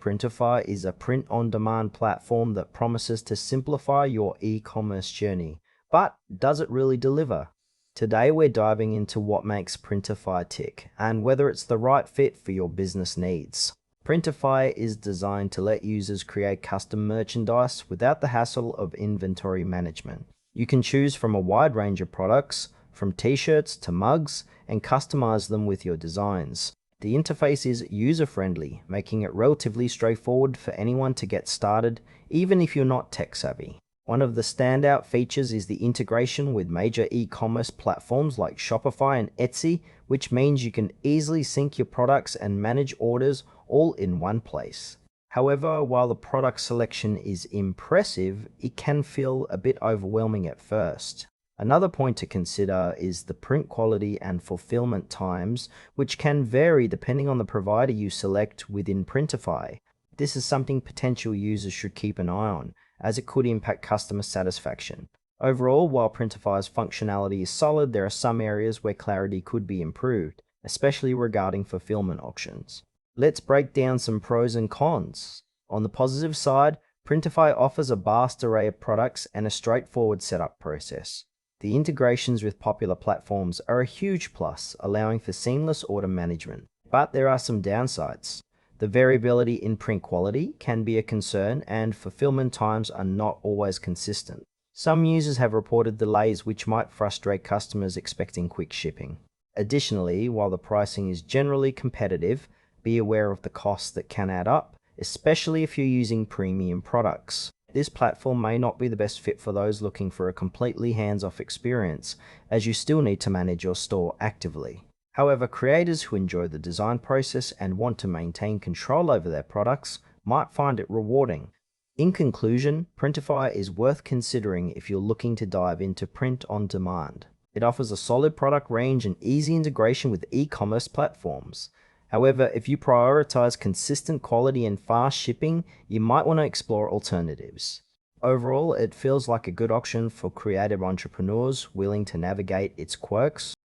Printify is a print-on-demand platform that promises to simplify your e-commerce journey. But does it really deliver? Today we're diving into what makes Printify tick and whether it's the right fit for your business needs. Printify is designed to let users create custom merchandise without the hassle of inventory management. You can choose from a wide range of products, from t-shirts to mugs, and customize them with your designs. The interface is user-friendly, making it relatively straightforward for anyone to get started, even if you're not tech-savvy. One of the standout features is the integration with major e-commerce platforms like Shopify and Etsy, which means you can easily sync your products and manage orders all in one place. However, while the product selection is impressive, it can feel a bit overwhelming at first. Another point to consider is the print quality and fulfillment times, which can vary depending on the provider you select within Printify. This is something potential users should keep an eye on, as it could impact customer satisfaction. Overall, while Printify's functionality is solid, there are some areas where clarity could be improved, especially regarding fulfillment options. Let's break down some pros and cons. On the positive side, Printify offers a vast array of products and a straightforward setup process. The integrations with popular platforms are a huge plus, allowing for seamless order management. But there are some downsides. The variability in print quality can be a concern, and fulfillment times are not always consistent. Some users have reported delays which might frustrate customers expecting quick shipping. Additionally, while the pricing is generally competitive, be aware of the costs that can add up, especially if you're using premium products. This platform may not be the best fit for those looking for a completely hands-off experience, as you still need to manage your store actively. However, creators who enjoy the design process and want to maintain control over their products might find it rewarding. In conclusion, Printify is worth considering if you're looking to dive into print on demand. It offers a solid product range and easy integration with e-commerce platforms. However, if you prioritize consistent quality and fast shipping, you might want to explore alternatives. Overall, it feels like a good option for creative entrepreneurs willing to navigate its quirks